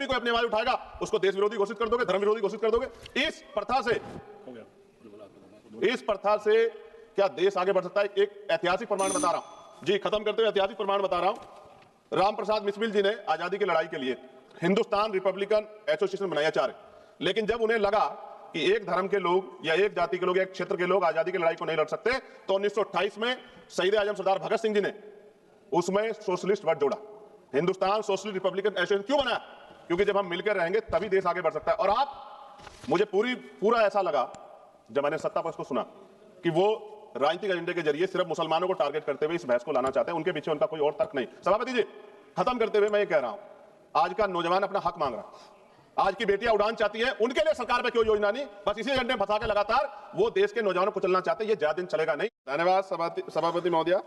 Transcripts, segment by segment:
भी कोई अपनी आवाज उठाएगा उसको देश विरोधी घोषित कर दोगे, धर्म विरोधी घोषित कर दोगे। इस प्रथा से क्या देश आगे बढ़ सकता है? एक ऐतिहासिक प्रमाण बता रहा हूं जी, खत्म करते हुए ऐतिहासिक प्रमाण बता रहा हूं। रामप्रसाद बिस्मिल जी ने आजादी की लड़ाई के लिए हिंदुस्तान रिपब्लिकन एसोसिएशन बनाया चार, लेकिन जब उन्हें लगा कि एक धर्म के लोग या एक जाति के लोग या एक क्षेत्र के लोग आजादी की लड़ाई को नहीं लड़ सकते, तो 1928 में शहीद आजम सरदार भगत सिंह जी ने उसमें सोशलिस्ट वर्ड जोड़ा। हिंदुस्तान सोशलिस्ट रिपब्लिकन एसोसिएशन क्यों बनाया? क्योंकि जब हम मिलकर रहेंगे तभी देश आगे बढ़ सकता है। और मुझे पूरा ऐसा लगा जब मैंने सत्ता पक्ष को सुना कि वो राजनीतिक एजेंडे के जरिए सिर्फ मुसलमानों को टारगेट करते हुए इस बहस को लाना चाहते हैं, उनके पीछे उनका कोई और तर्क नहीं। सभापति जी, खत्म करते हुए मैं ये कह रहा हूं, आज का नौजवान अपना हक मांग रहा है, आज की बेटियां उड़ान चाहती है, उनके लिए सरकार पे कोई योजना नहीं, बस इसी एजेंडे में फंसा के लगातार वो देश के नौजवानों को चलना चाहते हैं। ये ज्यादा दिन चलेगा नहीं। धन्यवाद सभापति महोदया।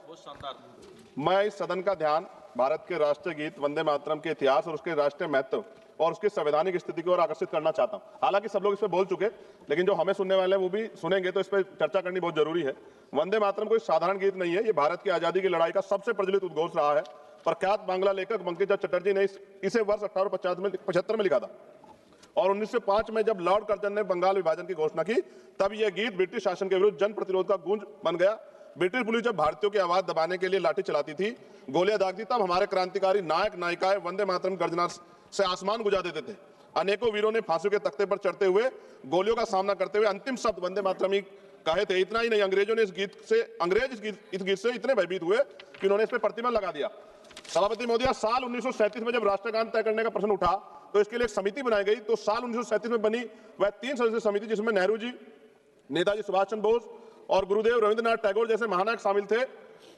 मैं इस सदन का ध्यान भारत के राष्ट्रीय गीत वंदे मातरम के इतिहास और उसके राष्ट्रीय महत्व और उसकी संवैधानिक स्थिति की ओर आकर्षित करना चाहता हूं। हालांकि सब लोग इस पर बोल चुके, लेकिन जो हमें सुनने वाले हैं वो भी सुनेंगे, तो इस पर चर्चा करनी बहुत जरूरी है। वंदे मातरम कोई साधारण गीत नहीं है, ये भारत की आजादी की लड़ाई का सबसे प्रचलित उद्घोष रहा है। प्रख्यात बांग्ला लेखक बंकिम चंद्र चटर्जी ने इसे वर्ष 1875 में लिखा था और 1905 में जब लॉर्ड कर्जन ने बंगाल विभाजन की घोषणा की, तब यह गीत ब्रिटिश शासन के विरुद्ध जन प्रतिरोध का गूंज बन गया। ब्रिटिश पुलिस जब भारतीयों की आवाज दबाने के लिए लाठी चलाती थी, गोलियां दागती, तब हमारे क्रांतिकारी नायक नायिकाएं वंदे मातरम गर्जना से आसमान गुजा देते थे। अनेकों वीरों ने फांसियों के तख्ते पर चढ़ते हुए गोलियों का सामना करते हुए अंतिम शब्द वंदे मातरम ही कहे थे। इतना ही नहीं, अंग्रेजों ने इस गीत से इतने भयभीत हुए कि उन्होंने इस पर प्रतिबंध लगा दिया। सभापति महोदया, साल 1937 में जब राष्ट्रगान तय करने का प्रश्न उठा तो इसके लिए एक समिति बनाई गई। तो साल 1937 में बनी वह 3 सदस्यीय समिति, जिसमें नेहरू जी, नेताजी सुभाष चंद्र बोस और गुरुदेव रविंद्रनाथ टैगोर जैसे महानायक शामिल थे।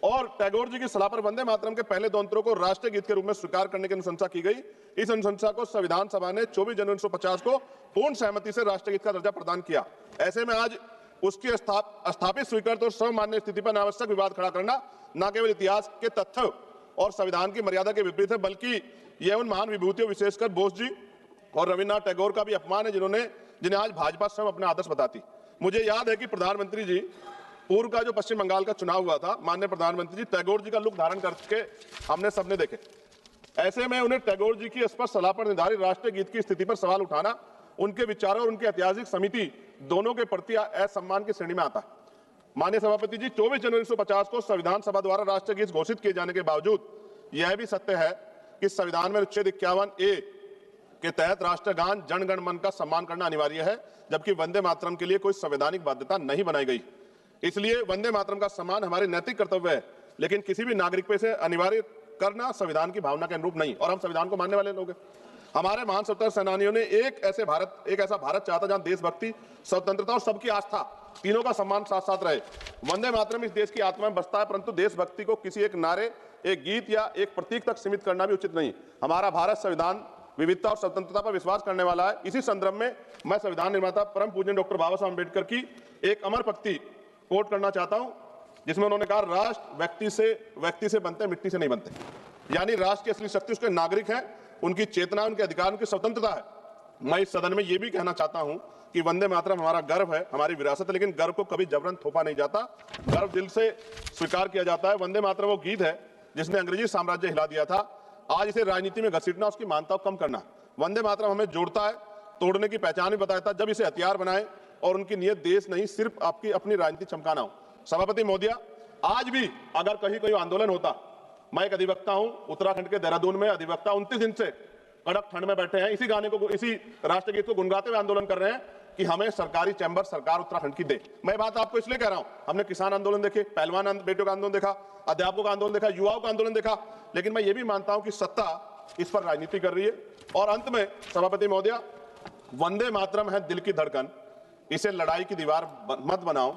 और टैगोर जी की सलाह पर वंदे मातरम के पहले 2 अंतरों को राष्ट्रीय गीत के रूप में स्वीकार करने की अनुशंसा की गई। इस अनुशंसा को संविधान सभा ने 24 जनवरी 1950 को पूर्ण सहमति से राष्ट्रीय गीत का दर्जा प्रदान किया। ऐसे में आज उसकी स्थापित स्वीकृत और सर्वमान्य स्थिति पर अनावश्यक विवाद खड़ा करना न केवल इतिहास के तथ्य और संविधान की मर्यादा के विपरीत है, बल्कि यह उन महान विभूतियों, विशेषकर बोस जी और रविन्द्रनाथ टैगोर का भी अपमान है, जिन्हें आज भाजपा स्वयं अपने आदर्श बताती। मुझे याद है कि प्रधानमंत्री जी, पूर्व का जो पश्चिम बंगाल का चुनाव हुआ था, माननीय प्रधानमंत्री जी टैगोर जी का लुक धारण करके हमने सबने देखे। ऐसे में उन्हें टैगोर जी की स्पष्ट सलाह पर निर्धारित राष्ट्रीय गीत की स्थिति पर सवाल उठाना उनके विचारों और उनकी ऐतिहासिक समिति दोनों के प्रति असम्मान की श्रेणी में आता है। माननीय सभापति जी, 24 जनवरी 1950 को संविधान सभा द्वारा राष्ट्रीय गीत घोषित किए जाने के बावजूद यह भी सत्य है कि संविधान में अनुच्छेद 51A के तहत राष्ट्रगान जन गण मन का सम्मान करना अनिवार्य है, जबकि वंदे मातरम के लिए कोई संवैधानिक बाध्यता नहीं बनाई गई। इसलिए वंदे मातरम का सम्मान हमारे नैतिक कर्तव्य है, लेकिन किसी भी नागरिक पे से अनिवार्य करना संविधान की भावना के अनुरूप नहीं। और हम संविधान को मानने वाले लोग हैं। हमारे महान स्वतंत्रता सेनानियों ने एक ऐसा भारत चाहता जहां देशभक्ति, स्वतंत्रता और सबकी आस्था तीनों का सम्मान साथ साथ रहे। वंदे मातरम इस देश की आत्मा में बसता है, परंतु देशभक्ति को किसी एक नारे, एक गीत या एक प्रतीक तक सीमित करना भी उचित नहीं। हमारा भारत संविधान विविधता और स्वतंत्रता पर विश्वास करने वाला है। इसी संदर्भ में मैं संविधान निर्माता परम पूज्य डॉक्टर बाबा साहब अम्बेडकर की एक अमर पंक्ति कोट करना चाहता हूं, जिसमें उन्होंने कहा, राष्ट्र व्यक्ति से बनते, मिट्टी से नहीं बनते। यानी राष्ट्र की असली शक्ति उसके नागरिक हैं, उनकी चेतना, उनके अधिकार, उनकी स्वतंत्रता है। मैं इस सदन में यह भी कहना चाहता हूं कि वंदे मातरम हमारा गर्व है, हमारी विरासत है, लेकिन गर्व को कभी जबरन थोपा नहीं जाता, गर्व दिल से स्वीकार किया जाता है। वंदे मातरम वो गीत है जिसने अंग्रेजी साम्राज्य हिला दिया था। आज इसे राजनीति में घसीटना, उसकी मान्यता को कम करना। वंदे मातरम हमें जोड़ता है, तोड़ने की पहचान भी बताता है। जब इसे हथियार बनाए और उनकी नियत देश नहीं, सिर्फ आपकी अपनी राजनीति चमकाना हो। सभापति महोदया, आज भी अगर कहीं कोई आंदोलन होता, मैं एक अधिवक्ता हूं, उत्तराखंड के देहरादून में अधिवक्ता 29 दिन से कड़क ठंड में बैठे हैं, इसी गाने को, इसी राष्ट्रगीत को गुनगुनाते हुए आंदोलन कर रहे हैं कि हमें सरकारी चैम्बर सरकार उत्तराखंड की दे। मैं बात आपको इसलिए कह रहा हूं, हमने किसान आंदोलन देखे, पहलवान बेटियों का आंदोलन देखा, अध्यापकों का आंदोलन देखा, युवाओं का आंदोलन देखा, लेकिन मैं ये भी मानता हूं कि सत्ता इस पर राजनीति कर रही है। और अंत में सभापति महोदया, वंदे मातरम है दिल की धड़कन, इसे लड़ाई की दीवार मत बनाओ,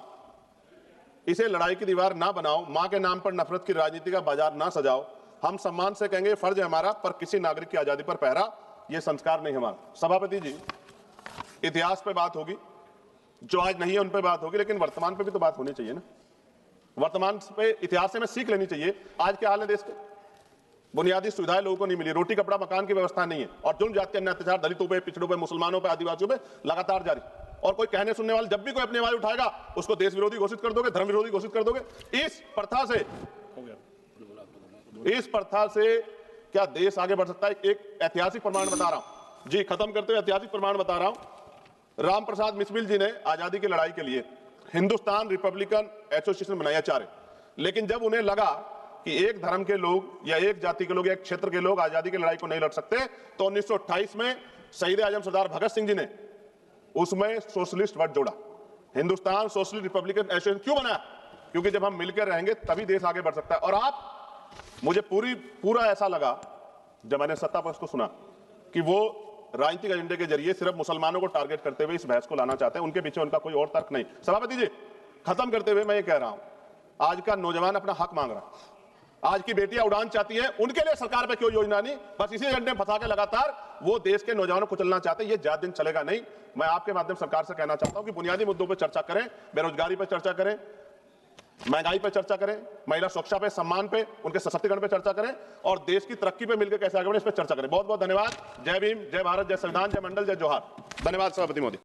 इसे लड़ाई की दीवार ना बनाओ, मां के नाम पर नफरत की राजनीति का बाजार ना सजाओ। हम सम्मान से कहेंगे फर्ज है हमारा, पर किसी नागरिक की आजादी पर पहरा यह संस्कार नहीं हमारा। सभापति जी, इतिहास पे बात होगी, जो आज नहीं है उन पे बात होगी, लेकिन वर्तमान पे भी तो बात होनी चाहिए ना। वर्तमान पे इतिहास से हमें सीख लेनी चाहिए। आज क्या हाल है देश के? बुनियादी सुविधाएं लोगों को नहीं मिली, रोटी कपड़ा मकान की व्यवस्था नहीं है, और जुल्म जाति अन्य अत्याचार दलितों पे, पिछड़ों पे, मुसलमानों पे, आदिवासियों पे लगातार जारी। और कोई कहने सुनने वाले जब भी कोई अपनी आवाज उठाएगा उसको देश विरोधी घोषित कर दोगे, धर्म विरोधी घोषित कर दोगे। इस प्रथा से क्या देश आगे बढ़ सकता है? एक ऐतिहासिक प्रमाण बता रहा हूं। जी, खत्म करते हुए ऐतिहासिक प्रमाण बता रहा हूं। राम प्रसाद मिस्मिल जी ने आजादी की लड़ाई के लिए हिंदुस्तान रिपब्लिकन एसोसिएशन बनाया चारे, लेकिन जब उन्हें लगा कि एक धर्म के लोग या एक जाति के लोग या एक क्षेत्र के लोग आजादी की लड़ाई को नहीं लड़ सकते, तो 1928 में शहीद आजम सरदार भगत सिंह जी ने उसमें सोशलिस्ट वर्ड जोड़ा। हिंदुस्तान सोशलिस्ट रिपब्लिकन एसोसिएशन क्यों बना? क्योंकि जब हम मिलकर रहेंगे तभी देश आगे बढ़ सकता है। और आप, मुझे पूरा ऐसा लगा जब मैंने सत्ता पक्ष को सुना कि वो राजनीतिक एजेंडे के जरिए सिर्फ मुसलमानों को टारगेट करते हुए इस बहस को लाना चाहते हैं, उनके पीछे उनका कोई और तर्क नहीं। सभापति जी, खत्म करते हुए मैं ये कह रहा हूं, आज का नौजवान अपना हक मांग रहा है, आज की बेटियां उड़ान चाहती हैं, उनके लिए सरकार पे कोई योजना नहीं, बस इसी एजेंडे में फंसा के लगातार वो देश के नौजवानों को चलना चाहते हैं। ये ज्यादा दिन चलेगा नहीं। मैं आपके माध्यम सरकार से कहना चाहता हूं कि बुनियादी मुद्दों पर चर्चा करें, बेरोजगारी पर चर्चा करें, महंगाई पर चर्चा करें, महिला सुरक्षा पे, सम्मान पे, उनके सशक्तिकरण पे चर्चा करें और देश की तरक्की पे मिलकर कैसे आगे बढ़े इस पर चर्चा करें। बहुत बहुत धन्यवाद। जय भीम, जय भारत, जय संविधान, जय मंडल, जय जोहार। धन्यवाद सभापति महोदय।